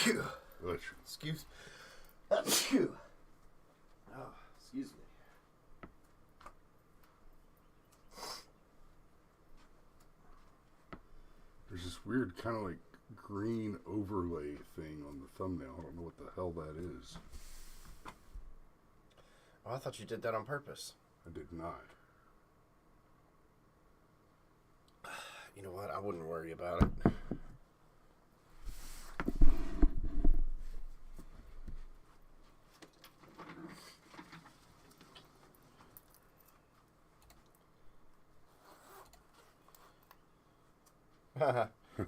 Excuse. Oh, excuse me. There's this weird kind of like green overlay thing on the thumbnail. I don't know what the hell that is. Oh, I thought you did that on purpose. I did not. You know what? I wouldn't worry about it.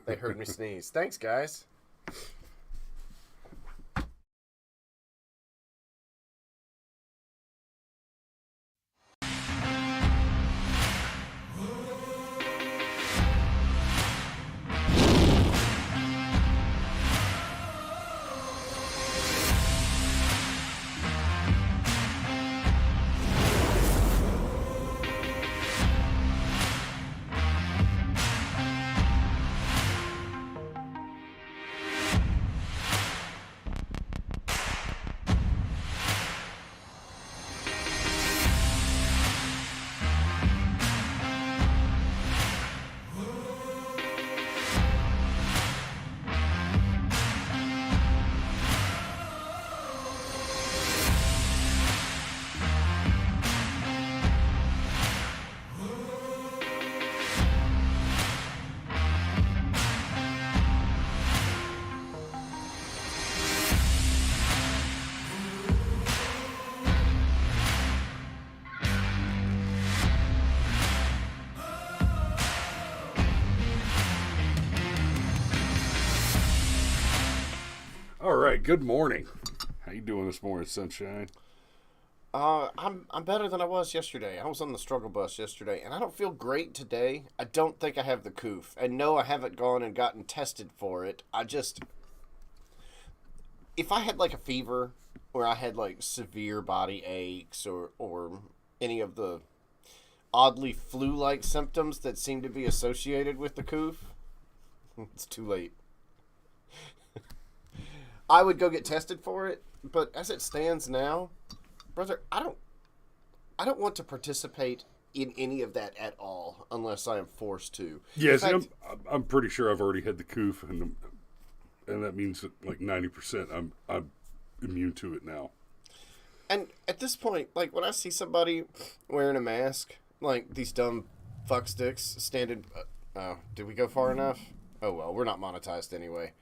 They heard me sneeze. Thanks, guys. All right, good morning. How you doing this morning, sunshine? I'm better than I was yesterday. I was on the struggle bus yesterday, and I don't feel great today. I don't think I have the coof. And no, I haven't gone and gotten tested for it. If I had like a fever, or I had like severe body aches, or any of the oddly flu-like symptoms that seem to be associated with the coof, it's too late. I would go get tested for it, but as it stands now, brother, I don't want to participate in any of that at all unless I am forced to. Yes, I'm pretty sure I've already had the coof, and that means that like 90% I'm immune to it now. And at this point, like when I see somebody wearing a mask, like these dumb fucksticks standing, did we go far enough? Oh well, we're not monetized anyway.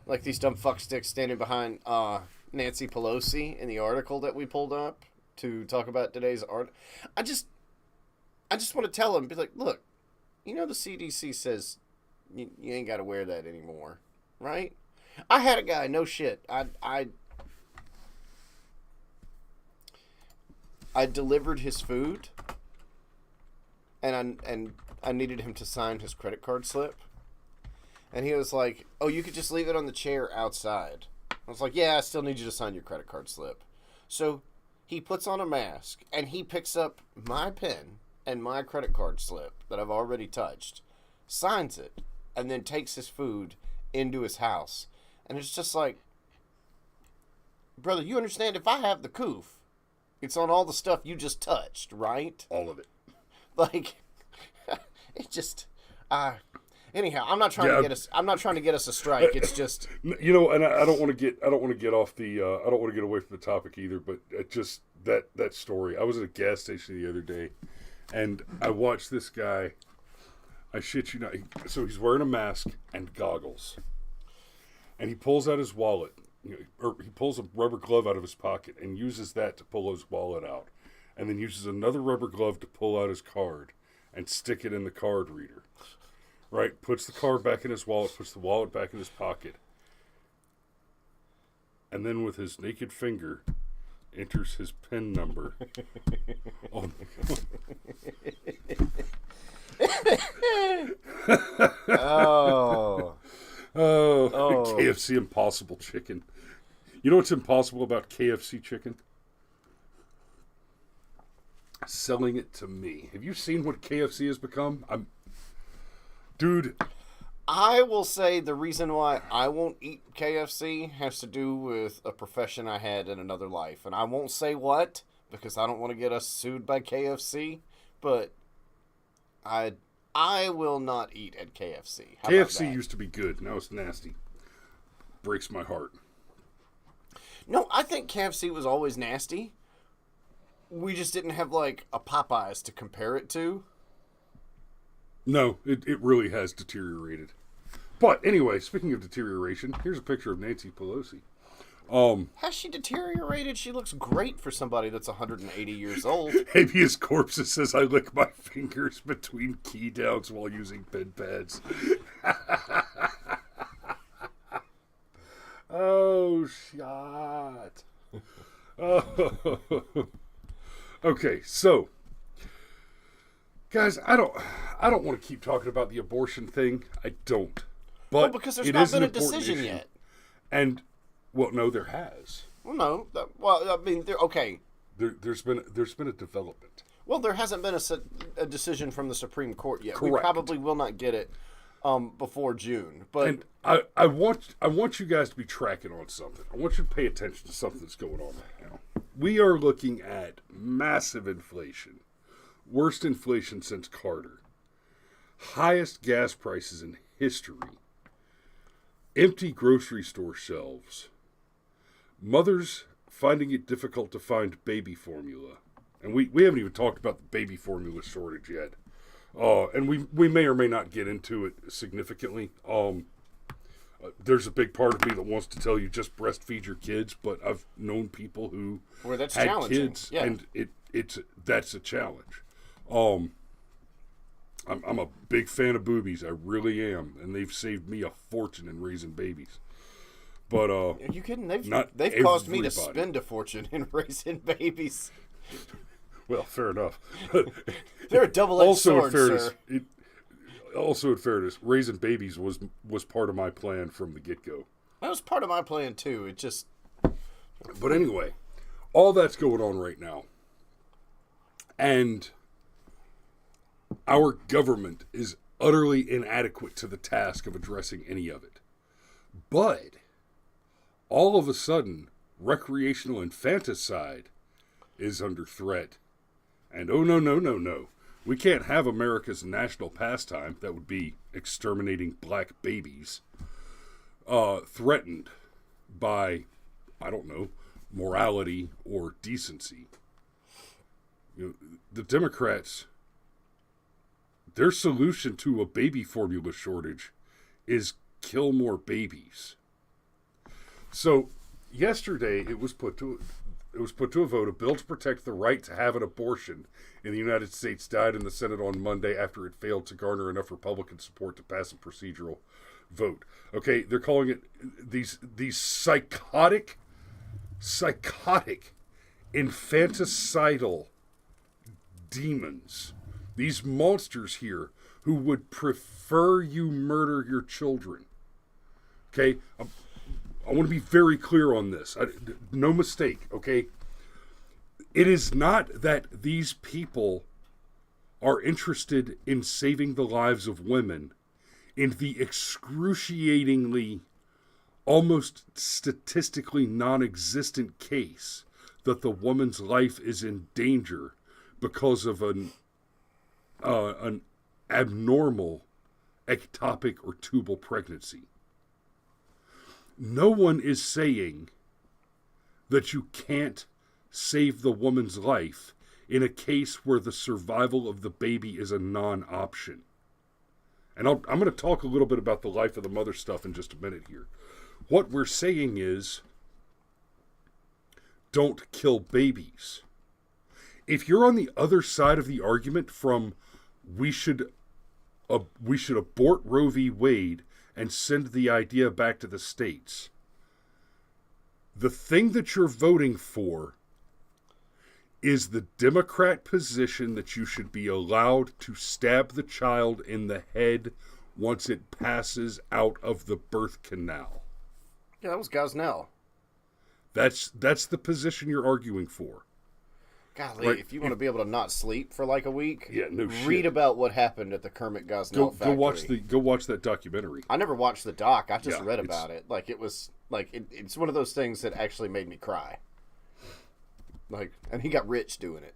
Like these dumb fucksticks standing behind Nancy Pelosi in the article that we pulled up to talk about today's art. I just want to tell them, be like, look, you know the CDC says you ain't got to wear that anymore, right? I had a guy, no shit. I delivered his food, and I needed him to sign his credit card slip. And he was like, oh, you could just leave it on the chair outside. I was like, yeah, I still need you to sign your credit card slip. So he puts on a mask, and he picks up my pen and my credit card slip that I've already touched, signs it, and then takes his food into his house. And it's just like, brother, you understand, if I have the coof, it's on all the stuff you just touched, right? All of it. Like, it just... Anyhow, I'm not trying to get us a strike. It's just, you know, and I don't want to get off the I don't want to get away from the topic either, but it just that story. I was at a gas station the other day, and I watched this guy. I shit you not. So he's wearing a mask and goggles, and he pulls out his wallet, or he pulls a rubber glove out of his pocket and uses that to pull his wallet out, and then uses another rubber glove to pull out his card and stick it in the card reader. Right, puts the card back in his wallet, puts the wallet back in his pocket, and then with his naked finger, enters his PIN number. Oh, KFC Impossible Chicken. You know what's impossible about KFC chicken? Selling it to me. Have you seen what KFC has become? Dude, I will say the reason why I won't eat KFC has to do with a profession I had in another life. And I won't say what, because I don't want to get us sued by KFC, but I will not eat at KFC. How about KFC that? used to be good. Now it's nasty. Breaks my heart. No, I think KFC was always nasty. We just didn't have, like, a Popeyes to compare it to. No, it really has deteriorated. But anyway, speaking of deterioration, here's a picture of Nancy Pelosi. Has she deteriorated? She looks great for somebody that's 180 years old. Habeas corpus says I lick my fingers between key downs while using pen pads. Oh, shot. Oh. Okay, so guys, I don't want to keep talking about the abortion thing. I don't. But Well, because there's not been a decision yet. And well, no, there has. Well, no. Well, I mean, okay. There's been a development. Well, there hasn't been a decision from the Supreme Court yet. Correct. We probably will not get it before June. But And I want you guys to be tracking on something. I want you to pay attention to something that's going on right now. We are looking at massive inflation. Worst inflation since Carter. Highest gas prices in history. Empty grocery store shelves. Mothers finding it difficult to find baby formula. And we haven't even talked about the baby formula shortage yet. And we may or may not get into it significantly. There's a big part of me that wants to tell you just breastfeed your kids, but I've known people who that's had challenging. kids, Yeah. and that's a challenge. I'm a big fan of boobies. I really am, and they've saved me a fortune in raising babies. But Are you kidding? They've not caused me to everybody. spend a fortune in raising babies. Well, fair enough. They're a double-edged sword, sir. Also, in fairness, raising babies was part of my plan from the get-go. That was part of my plan, too. It just... But anyway, all that's going on right now. And our government is utterly inadequate to the task of addressing any of it. But all of a sudden, recreational infanticide is under threat. And oh, no. We can't have America's national pastime, that would be exterminating black babies, threatened by, I don't know, morality or decency. You know, the Democrats, their solution to a baby formula shortage is kill more babies. So yesterday it was put to a vote. A bill to protect the right to have an abortion in the United States died in the Senate on Monday after it failed to garner enough Republican support to pass a procedural vote. Okay, they're calling it these psychotic, infanticidal demons. These monsters here who would prefer you murder your children. Okay, I want to be very clear on this. No mistake, okay? It is not that these people are interested in saving the lives of women in the excruciatingly, almost statistically non-existent case that the woman's life is in danger because of an abnormal ectopic or tubal pregnancy. No one is saying that you can't save the woman's life in a case where the survival of the baby is a non-option. And I'm going to talk a little bit about the life of the mother stuff in just a minute here. What we're saying is, don't kill babies. If you're on the other side of the argument from we should abort Roe v. Wade and send the idea back to the states, the thing that you're voting for is the Democrat position that you should be allowed to stab the child in the head once it passes out of the birth canal. Yeah, that was Gosnell. That's the position you're arguing for. Golly, Right. if you want to be able to not sleep for like a week, Yeah, no read shit. about what happened at the Kermit Gosnell factory. Go watch that documentary. I never watched the doc. I just Yeah, read about it. Like it was like it's one of those things that actually made me cry. Like, and he got rich doing it.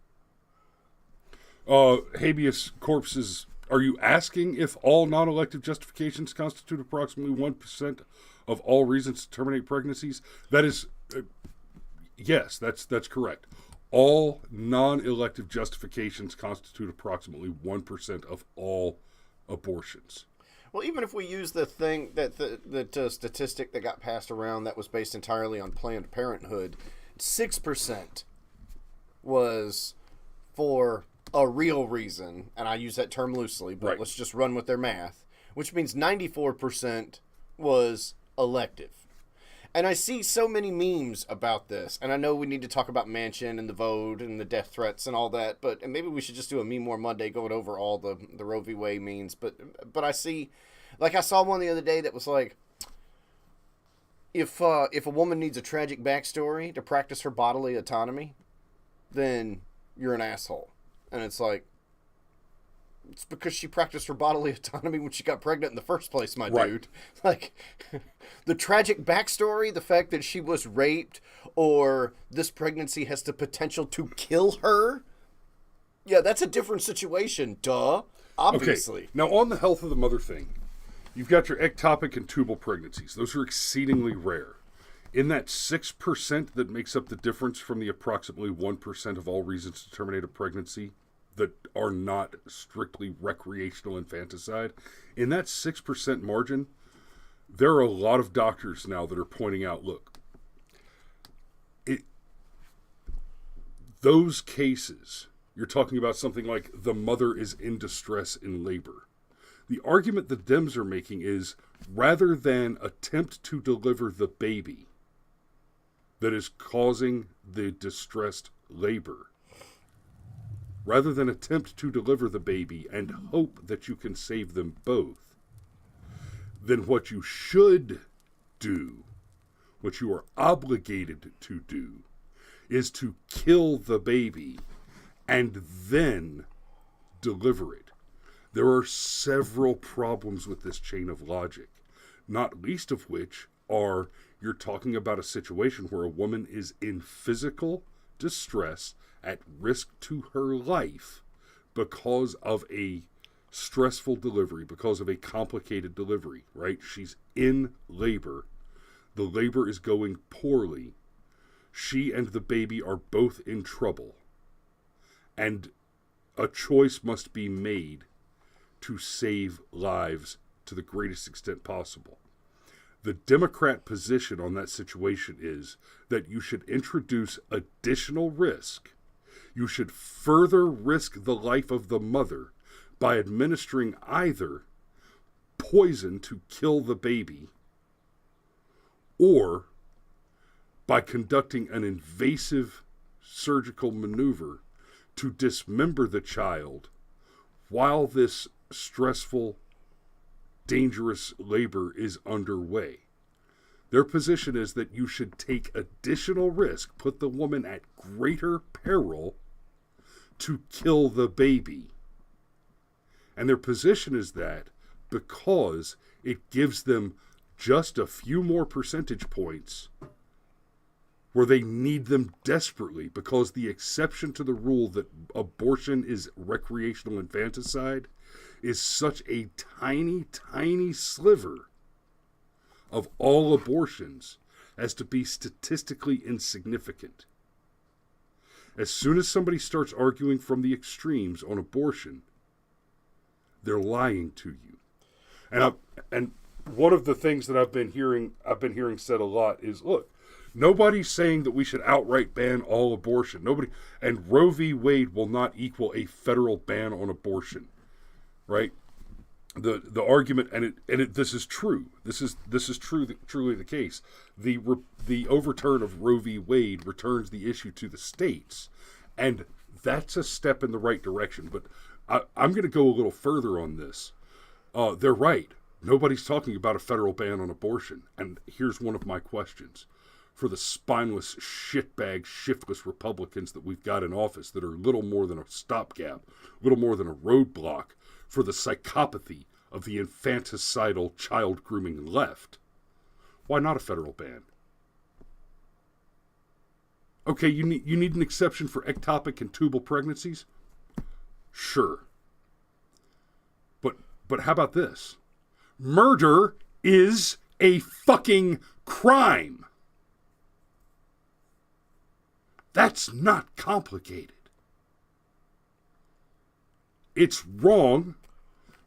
Habeas corpses. Are you asking if all non-elective justifications constitute approximately 1% of all reasons to terminate pregnancies? That is, yes, that's correct. All non-elective justifications constitute approximately 1% of all abortions. Well, even if we use the thing that statistic that got passed around that was based entirely on Planned Parenthood, 6% was for a real reason, and I use that term loosely, but Right. let's just run with their math, which means 94% was elective. And I see so many memes about this, and I know we need to talk about Manchin and the vote and the death threats and all that, but and maybe we should just do a Meme War Monday going over all the Roe v. Wade memes. But I see, like I saw one the other day that was like, if a woman needs a tragic backstory to practice her bodily autonomy, then you're an asshole. And it's like, it's because she practiced her bodily autonomy when she got pregnant in the first place, my dude. Like, the tragic backstory, the fact that she was raped, or this pregnancy has the potential to kill her, yeah, that's a different situation, duh. Obviously. Okay. Now, on the health of the mother thing, you've got your ectopic and tubal pregnancies. Those are exceedingly rare. In that 6% that makes up the difference from the approximately 1% of all reasons to terminate a pregnancy that are not strictly recreational infanticide, in that 6% margin, there are a lot of doctors now that are pointing out, look, those cases, you're talking about something like the mother is in distress in labor. The argument the Dems are making is, rather than attempt to deliver the baby that is causing the distressed labor, rather than attempt to deliver the baby and hope that you can save them both, then what you should do, what you are obligated to do, is to kill the baby and then deliver it. There are several problems with this chain of logic, not least of which are you're talking about a situation where a woman is in physical distress, at risk to her life because of a stressful delivery, because of a complicated delivery, right? She's in labor. The labor is going poorly. She and the baby are both in trouble. And a choice must be made to save lives to the greatest extent possible. The Democrat position on that situation is that you should introduce additional risk. You should further risk the life of the mother by administering either poison to kill the baby or by conducting an invasive surgical maneuver to dismember the child while this stressful, dangerous labor is underway. Their position is that you should take additional risk, put the woman at greater peril to kill the baby. And their position is that because it gives them just a few more percentage points where they need them desperately, because the exception to the rule that abortion is recreational infanticide is such a tiny, tiny sliver of all abortions as to be statistically insignificant. As soon as somebody starts arguing from the extremes on abortion, they're lying to you. And one of the things that I've been hearing said a lot is, look, nobody's saying that we should outright ban all abortion. Nobody, and Roe v. Wade will not equal a federal ban on abortion, right? The argument, this is true. This is truly the case. The overturn of Roe v. Wade returns the issue to the states, and that's a step in the right direction. But I'm going to go a little further on this. They're right. Nobody's talking about a federal ban on abortion, and here's one of my questions: for the spineless, shitbag, shiftless Republicans that we've got in office that are little more than a stopgap, little more than a roadblock for the psychopathy of the infanticidal, child-grooming left. Why not a federal ban? Okay, you need an exception for ectopic and tubal pregnancies? Sure. But how about this? Murder is a fucking crime. That's not complicated. It's wrong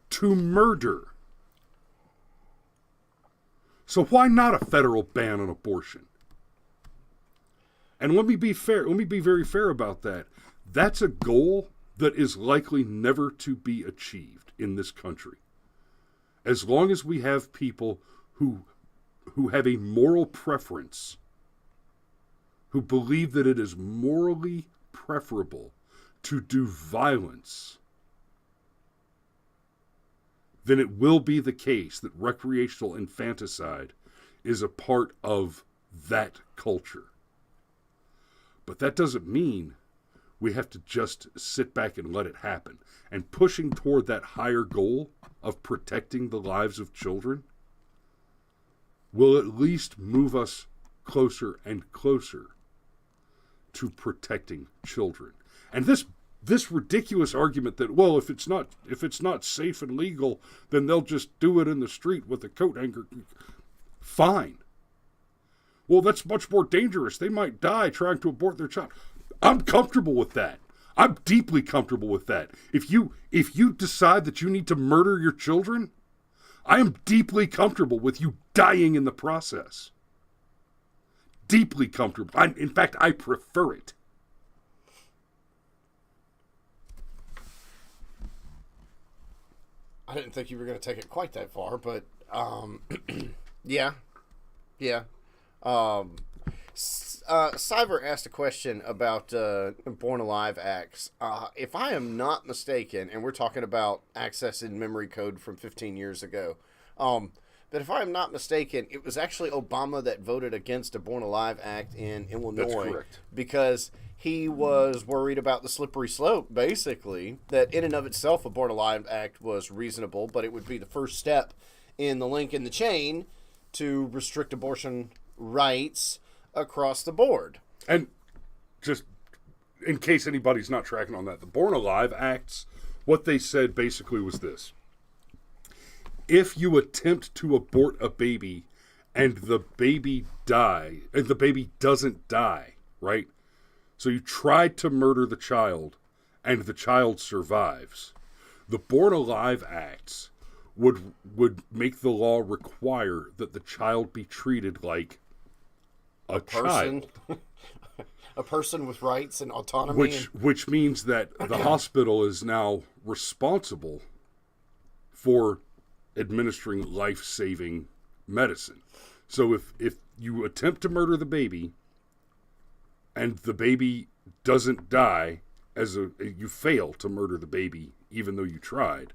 to murder. So why not a federal ban on abortion? And let me be fair. Let me be very fair about that. That's a goal that is likely never to be achieved in this country. As long as we have people who have a moral preference, who believe that it is morally preferable to do violence, then it will be the case that recreational infanticide is a part of that culture. But that doesn't mean we have to just sit back and let it happen. And pushing toward that higher goal of protecting the lives of children will at least move us closer and closer to protecting children. And this ridiculous argument that, well, if it's not safe and legal, then they'll just do it in the street with a coat hanger. Fine. Well, that's much more dangerous. They might die trying to abort their child. I'm comfortable with that. I'm deeply comfortable with that. If you decide that you need to murder your children, I am deeply comfortable with you dying in the process. Deeply comfortable. In fact, I prefer it. I didn't think you were going to take it quite that far, but yeah. Cyber asked a question about Born Alive acts. If I am not mistaken, and we're talking about accessing memory code from 15 years ago, but if I am not mistaken, it was actually Obama that voted against a Born Alive act in Illinois. That's correct. Because he was worried about the slippery slope, basically, that in and of itself a Born Alive act was reasonable, but it would be the first step in the link in the chain to restrict abortion rights across the board. And just in case anybody's not tracking on that, the Born Alive Acts, what they said basically was this. If you attempt to abort a baby and the baby doesn't die, right? So you tried to murder the child and the child survives. The Born Alive Acts would make the law require that the child be treated like a child. A person with rights and autonomy. Which means that the hospital is now responsible for administering life-saving medicine. So if you attempt to murder the baby and the baby doesn't die, you fail to murder the baby even though you tried,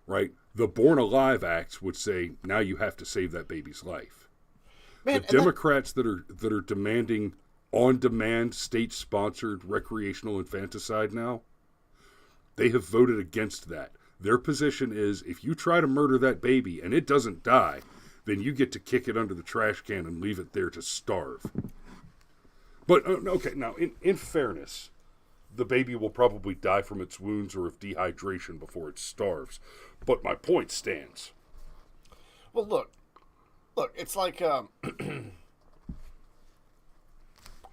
right? The Born Alive Acts would say, now you have to save that baby's life. Man, the Democrats that are demanding on-demand, state-sponsored recreational infanticide now, they have voted against that. Their position is, if you try to murder that baby and it doesn't die, then you get to kick it under the trash can and leave it there to starve. But, okay, now, in fairness, the baby will probably die from its wounds or of dehydration before it starves. But my point stands. Well, look, it's like,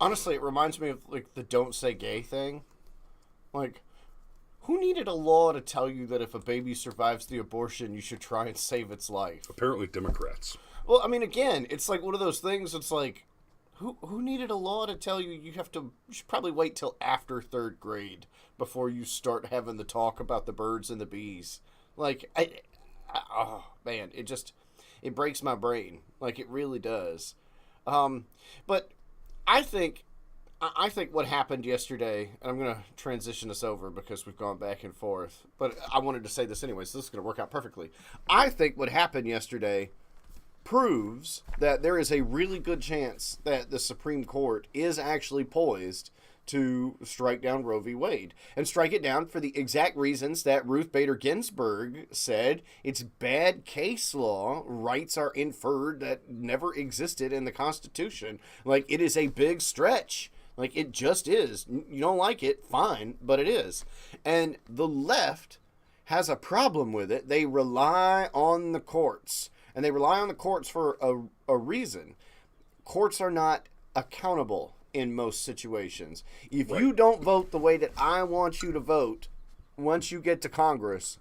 honestly, it reminds me of, like, the don't say gay thing. Like, who needed a law to tell you that if a baby survives the abortion, you should try and save its life? Apparently Democrats. Well, I mean, again, it's like one of those things, it's like, who needed a law to tell you you should probably wait till after third grade before you start having the talk about the birds and the bees? Like, oh, man, it breaks my brain. Like, it really does. But I think what happened yesterday, and I'm going to transition this over because we've gone back and forth, but I wanted to say this anyway, so this is going to work out perfectly. I think what happened yesterday proves that there is a really good chance that the Supreme Court is actually poised to strike down Roe v. Wade, and strike it down for the exact reasons that Ruth Bader Ginsburg said. It's bad case law. Rights are inferred that never existed in the Constitution. Like, it is a big stretch. Like, it just is. You don't like it, fine, but it is. And the left has a problem with it. They rely on the courts, and they rely on the courts for a reason. Courts are not accountable in most situations. If you don't vote the way that I want you to vote, once you get to Congress,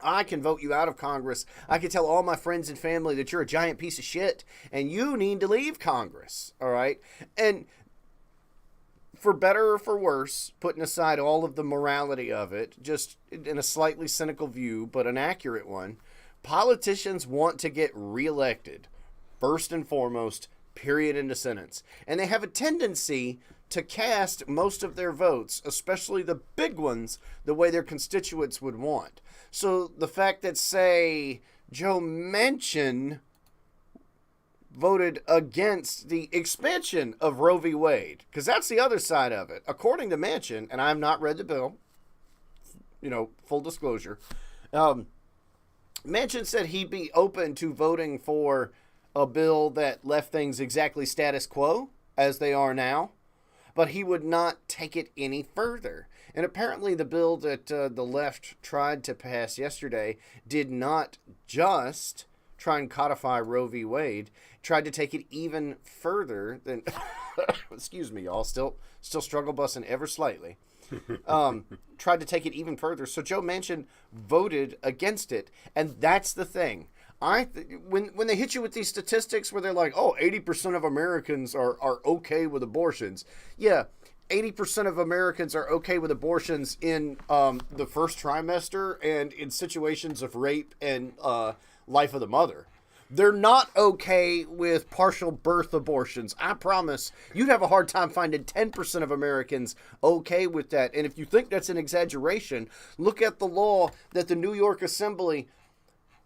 I can vote you out of Congress. I can tell all my friends and family that you're a giant piece of shit and you need to leave Congress. All right? And for better or for worse, putting aside all of the morality of it, just in a slightly cynical view, but an accurate one, politicians want to get reelected, first and foremost, period, end of sentence. And they have a tendency to cast most of their votes, especially the big ones, the way their constituents would want. So the fact that, say, Joe Manchin voted against the expansion of Roe v. Wade, because that's the other side of it. According to Manchin, and I have not read the bill, full disclosure, Manchin said he'd be open to voting for a bill that left things exactly status quo as they are now, but he would not take it any further. And apparently the bill that the left tried to pass yesterday did not just try and codify Roe v. Wade, tried to take it even further than excuse me, y'all, still struggle busing ever slightly. Tried to take it even further. So Joe Manchin voted against it, and that's the thing. When they hit you with these statistics where they're like, 80% of Americans are okay with abortions. Yeah, 80% of Americans are okay with abortions in the first trimester and in situations of rape and life of the mother. They're not okay with partial birth abortions. I promise you'd have a hard time finding 10% of Americans okay with that. And if you think that's an exaggeration, look at the law that the New York Assembly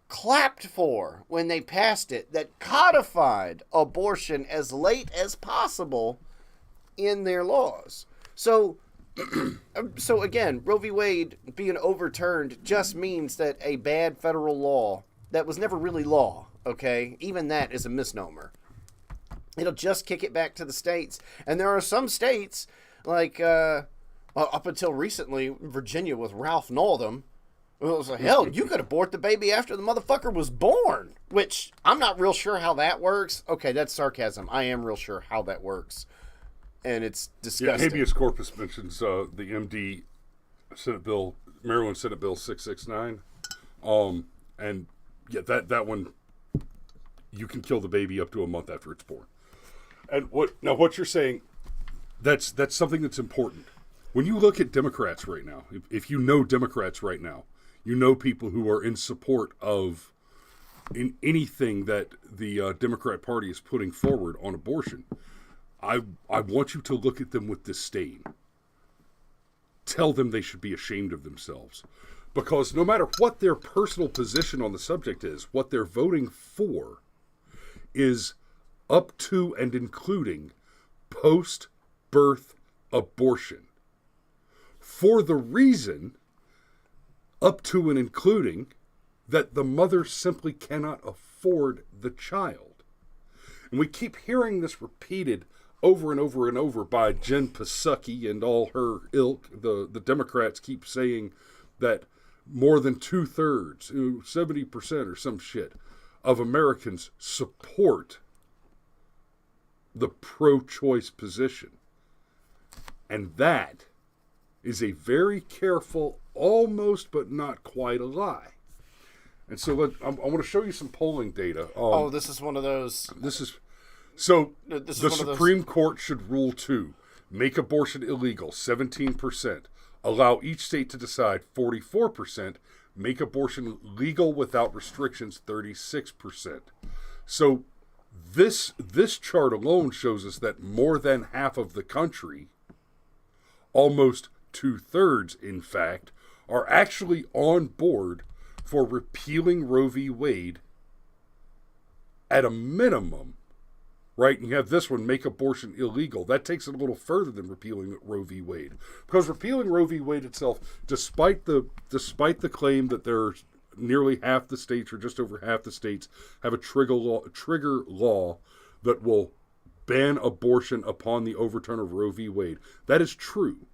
clapped for when they passed it, that codified abortion as late as possible in their laws. So again, Roe v. Wade being overturned just means that a bad federal law that was never really law, okay, even that is a misnomer. It'll just kick it back to the states. And there are some states, like up until recently, Virginia with Ralph Northam. Well, it was like, hell, you could abort the baby after the motherfucker was born, which I'm not real sure how that works. Okay, that's sarcasm. I am real sure how that works. And it's disgusting. Yeah, habeas corpus mentions the MD Senate Bill, Maryland Senate Bill 669. And yeah, that one, you can kill the baby up to a month after it's born. And what you're saying, that's something that's important. When you look at Democrats right now, if you know Democrats right now, you know people who are in support of in anything that the Democrat Party is putting forward on abortion. I want you to look at them with disdain. Tell them they should be ashamed of themselves. Because no matter what their personal position on the subject is, what they're voting for is up to and including post-birth abortion. For the reason, up to and including, that the mother simply cannot afford the child. And we keep hearing this repeated over and over and over by Jen Psaki and all her ilk. The Democrats keep saying that more than 2/3, 70% or some shit, of Americans support the pro-choice position. And that is a very careful, almost but not quite a lie. And so I want to show you some polling data. This is one of those. The Supreme Court should rule 2. Make abortion illegal, 17%. Allow each state to decide, 44%. Make abortion legal without restrictions, 36%. So this chart alone shows us that more than half of the country, almost 2/3 in fact, are actually on board for repealing Roe v. Wade at a minimum, right? And you have this one, make abortion illegal. That takes it a little further than repealing Roe v. Wade. Because repealing Roe v. Wade itself, despite the claim that there's nearly half the states or just over half the states have a trigger law that will ban abortion upon the overturn of Roe v. Wade. That is true.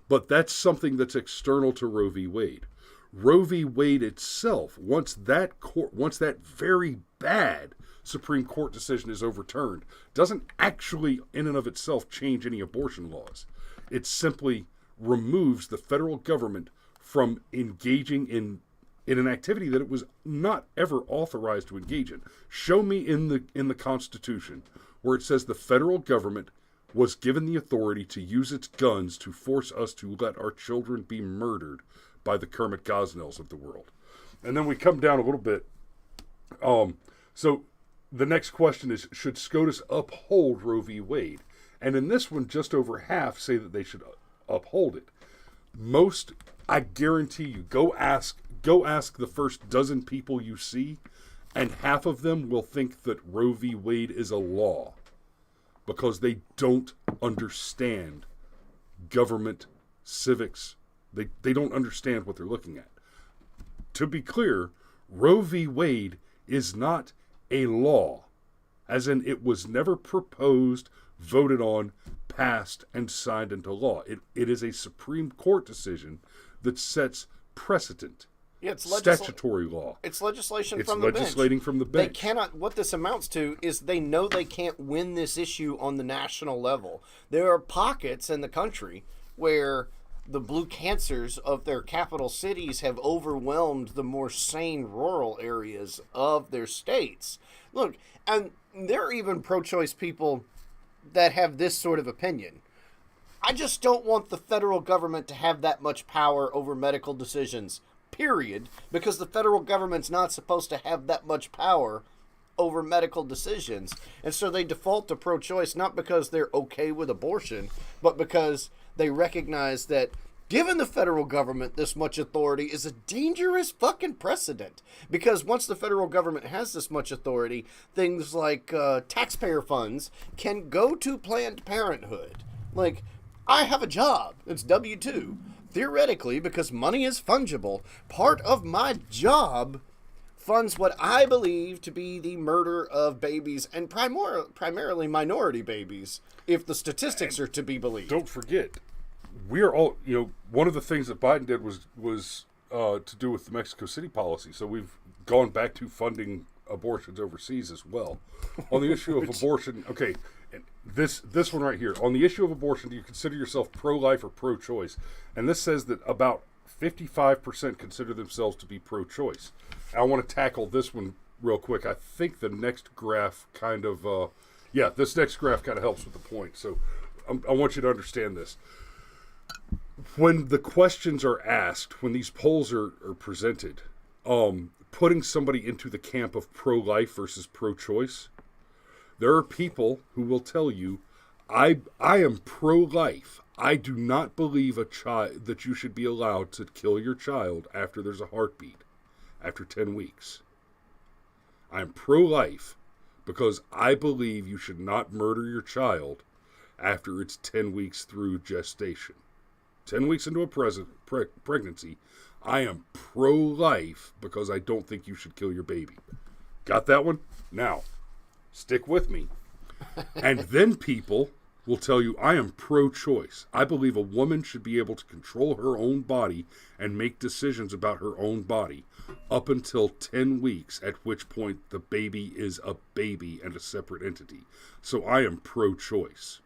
But that's something that's external to Roe v. Wade. Roe v. Wade itself, once that very bad Supreme Court decision is overturned, doesn't actually in and of itself change any abortion laws. It simply removes the federal government from engaging in an activity that it was not ever authorized to engage in. Show me in the Constitution where it says the federal government was given the authority to use its guns to force us to let our children be murdered by the Kermit Gosnells of the world. And then we come down a little bit. So the next question is, should SCOTUS uphold Roe v. Wade? And in this one, just over half say that they should uphold it. Most, I guarantee you, go ask the first dozen people you see, and half of them will think that Roe v. Wade is a law because they don't understand government, civics. They don't understand what they're looking at. To be clear, Roe v. Wade is not a law, as in it was never proposed, voted on, passed, and signed into law. It is a Supreme Court decision that sets precedent. Yeah, it's statutory law. It's legislation from the bench. It's legislating from the bench. They cannot. What this amounts to is they know they can't win this issue on the national level. There are pockets in the country where the blue cancers of their capital cities have overwhelmed the more sane rural areas of their states. Look, and there are even pro-choice people that have this sort of opinion. I just don't want the federal government to have that much power over medical decisions, period, because the federal government's not supposed to have that much power over medical decisions. And so they default to pro-choice, not because they're okay with abortion, but because they recognize that giving the federal government this much authority is a dangerous fucking precedent. Because once the federal government has this much authority, things like taxpayer funds can go to Planned Parenthood. Like, I have a job. It's W-2. Theoretically, because money is fungible, part of my job funds what I believe to be the murder of babies, and primarily minority babies, if the statistics are to be believed. Don't forget, we are all, one of the things that Biden did was to do with the Mexico City policy. So we've gone back to funding abortions overseas as well. On the issue of abortion, okay, this one right here, on the issue of abortion, do you consider yourself pro-life or pro-choice? And this says that about 55% consider themselves to be pro-choice. I want to tackle this one real quick. I think the next graph kind of, this next graph kind of helps with the point. So I want you to understand this. When the questions are asked, when these polls are presented, putting somebody into the camp of pro-life versus pro-choice, there are people who will tell you, I am pro-life. I do not believe that you should be allowed to kill your child after there's a heartbeat, after 10 weeks. I'm pro-life because I believe you should not murder your child after it's 10 weeks through gestation. 10 weeks into a pregnancy, I am pro-life because I don't think you should kill your baby. Got that one? Now, stick with me. And then people will tell you, I am pro-choice. I believe a woman should be able to control her own body and make decisions about her own body up until 10 weeks, at which point the baby is a baby and a separate entity. So I am pro-choice.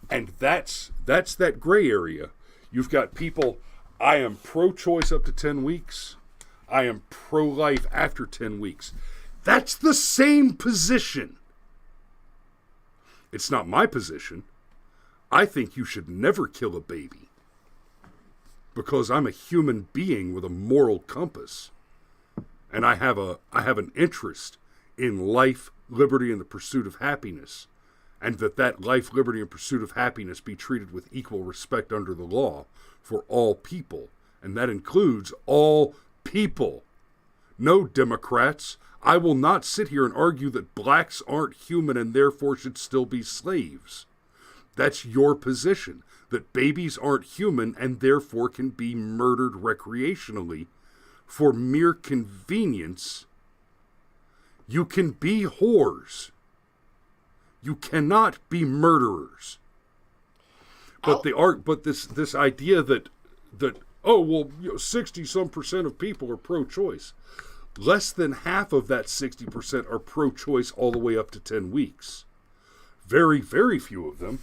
And that's that gray area. You've got people, I am pro-choice up to 10 weeks. I am pro-life after 10 weeks. That's the same position. It's not my position. I think you should never kill a baby because I'm a human being with a moral compass, and I have an interest in life, liberty, and the pursuit of happiness, and that life, liberty, and pursuit of happiness be treated with equal respect under the law for all people, and that includes all people, No, Democrats, I will not sit here and argue that blacks aren't human and therefore should still be slaves. That's your position, that babies aren't human and therefore can be murdered recreationally for mere convenience. You can be whores. You cannot be murderers. But this idea that 60% of people are pro-choice. Less than half of that 60% are pro-choice all the way up to 10 weeks. Very, very few of them.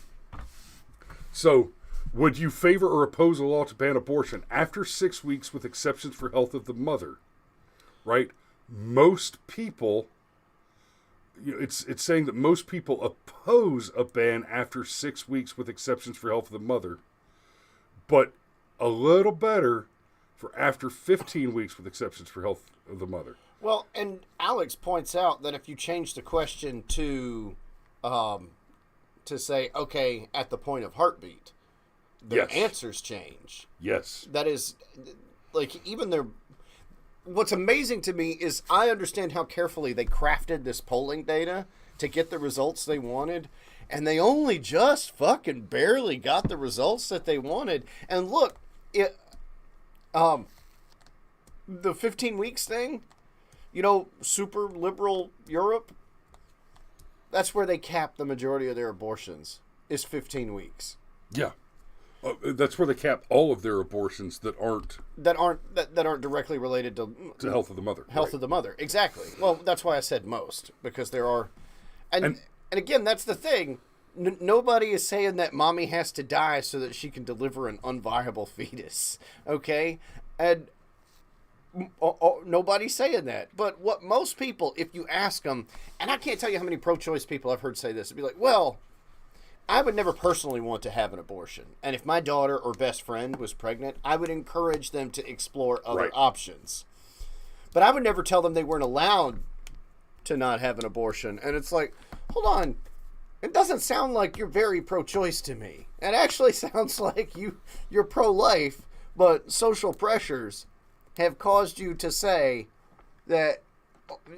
So, would you favor or oppose a law to ban abortion after 6 weeks with exceptions for health of the mother? Right? Most people, it's saying that most people oppose a ban after 6 weeks with exceptions for health of the mother, but a little better for after 15 weeks with exceptions for health of the mother. Well, and Alex points out that if you change the question to say, okay, at the point of heartbeat, the answers change. Yes. That is, like, even their... What's amazing to me is I understand how carefully they crafted this polling data to get the results they wanted, and they only just fucking barely got the results that they wanted. And look, the 15 weeks thing, super liberal Europe, that's where they cap the majority of their abortions, is 15 weeks. Yeah. That's where they cap all of their abortions that aren't directly related to health of the mother. Health of the mother, exactly. Well, that's why I said most, because there are, and again, that's the thing. Nobody is saying that mommy has to die so that she can deliver an unviable fetus. Okay, and nobody's saying that. But what most people, if you ask them, and I can't tell you how many pro-choice people I've heard say this, it'd be like, well, I would never personally want to have an abortion. And if my daughter or best friend was pregnant, I would encourage them to explore other options. But I would never tell them they weren't allowed to not have an abortion. And it's like, hold on. It doesn't sound like you're very pro-choice to me. It actually sounds like you're pro-life, but social pressures have caused you to say that,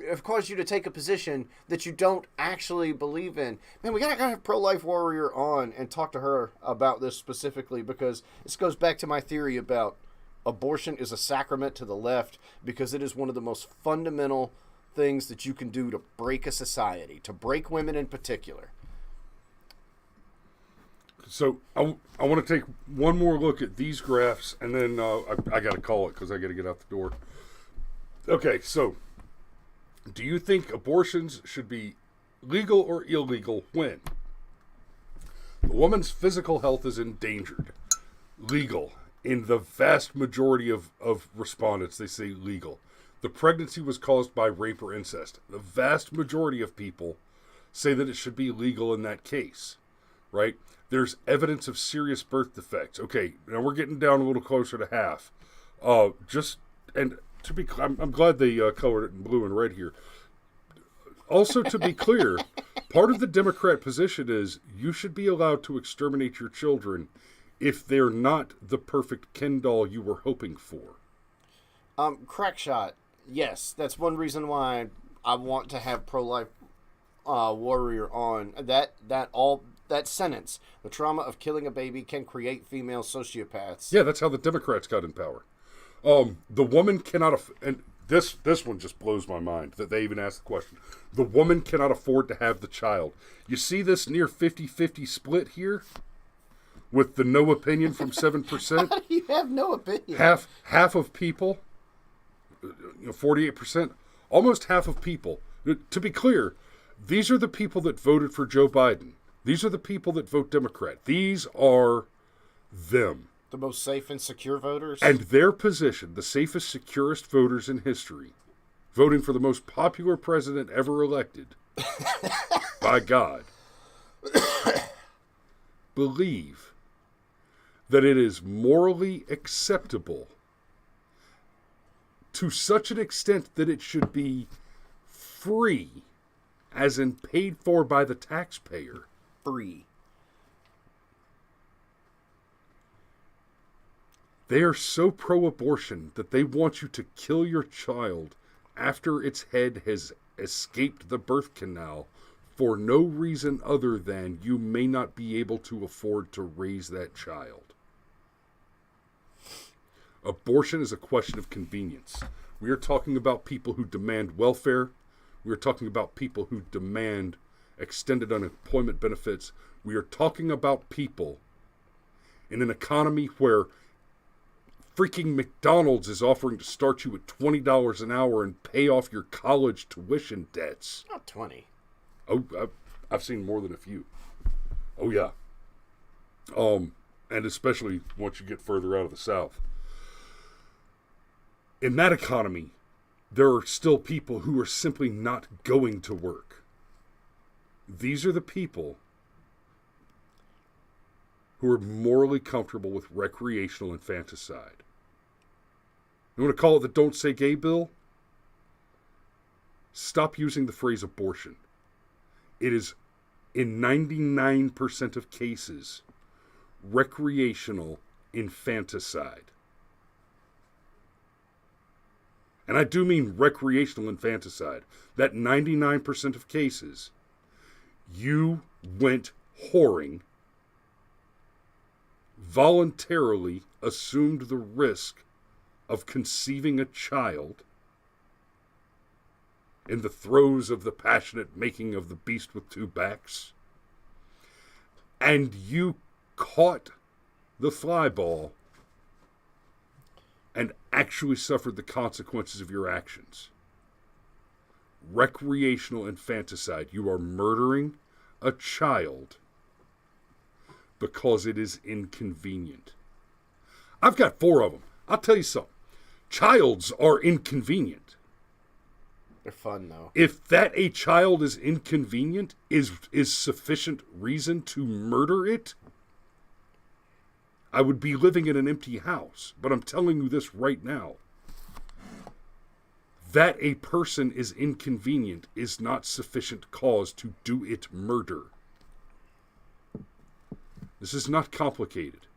have caused you to take a position that you don't actually believe in. Man, we gotta have Pro-Life Warrior on and talk to her about this specifically, because this goes back to my theory about abortion is a sacrament to the left, because it is one of the most fundamental things that you can do to break a society, to break women in particular. So I want to take one more look at these graphs, and then I got to call it because I got to get out the door. Okay, so do you think abortions should be legal or illegal when the woman's physical health is endangered? Legal. In the vast majority of respondents, they say legal. The pregnancy was caused by rape or incest. The vast majority of people say that it should be legal in that case, right? There's evidence of serious birth defects. Okay, now we're getting down a little closer to half. I'm glad they colored it in blue and red here. Also, to be clear, part of the Democrat position is you should be allowed to exterminate your children if they're not the perfect Ken doll you were hoping for. Crackshot. Yes, that's one reason why I want to have Pro-Life Warrior on. That sentence, the trauma of killing a baby can create female sociopaths. Yeah, that's how the Democrats got in power. The woman cannot, and this one just blows my mind that they even asked the question. The woman cannot afford to have the child. You see this near 50-50 split here? With the no opinion from 7%? How do you have no opinion? Half of people, 48%, almost half of people. To be clear, these are the people that voted for Joe Biden. These are the people that vote Democrat. These are them. The most safe and secure voters? And their position, the safest, securest voters in history, voting for the most popular president ever elected, by God, believe that it is morally acceptable to such an extent that it should be free, as in paid for by the taxpayer. Free. They are so pro-abortion that they want you to kill your child after its head has escaped the birth canal for no reason other than you may not be able to afford to raise that child. Abortion is a question of convenience. We are talking about people who demand welfare. We are talking about people who demand extended unemployment benefits. We are talking about people in an economy where freaking McDonald's is offering to start you at $20 an hour and pay off your college tuition debts. Not 20. Oh, I've seen more than a few. Oh, yeah. And especially once you get further out of the South. In that economy, there are still people who are simply not going to work. These are the people who are morally comfortable with recreational infanticide. You want to call it the Don't Say Gay bill? Stop using the phrase abortion. It is, in 99% of cases, recreational infanticide. And I do mean recreational infanticide. That 99% of cases, you went whoring, voluntarily assumed the risk of conceiving a child in the throes of the passionate making of the beast with two backs, and you caught the fly ball and actually suffered the consequences of your actions. Recreational infanticide. You are murdering a child because it is inconvenient. I've got 4 of them. I'll tell you something. Childs are inconvenient. They're fun, though. If that a child is inconvenient is sufficient reason to murder it, I would be living in an empty house. But I'm telling you this right now. That a person is inconvenient is not sufficient cause to do it murder. This is not complicated.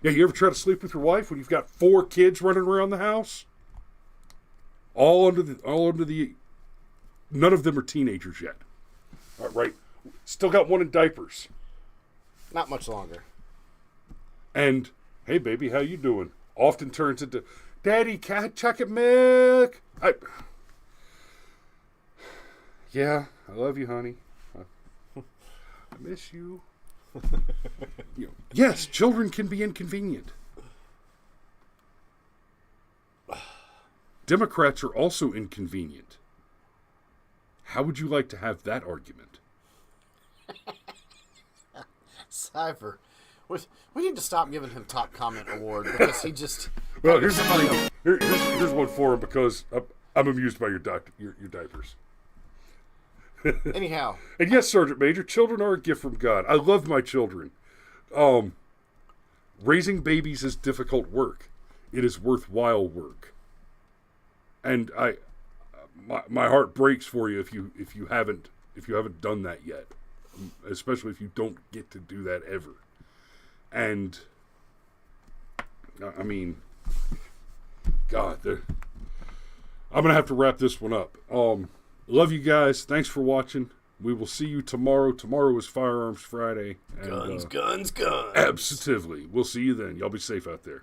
Yeah, you ever try to sleep with your wife when you've got 4 kids running around the house? All under the none of them are teenagers yet. All right. Still got one in diapers. Not much longer. And, hey baby, how you doing? Often turns into, Daddy, chocolate milk. Yeah, I love you, honey. I miss you. Yes, children can be inconvenient. Democrats are also inconvenient. How would you like to have that argument? Cypher. We need to stop giving him top comment award because he just... Well, here's one for him because I'm amused by your diapers. Anyhow. And yes, Sergeant Major, children are a gift from God. I love my children. Raising babies is difficult work. It is worthwhile work. And my heart breaks for you if you haven't done that yet, especially if you don't get to do that ever. And I mean, God, I'm gonna have to wrap this one up. Love you guys. Thanks for watching. We will see you tomorrow. Tomorrow is Firearms Friday. And, guns. Absolutely. We'll see you then. Y'all be safe out there.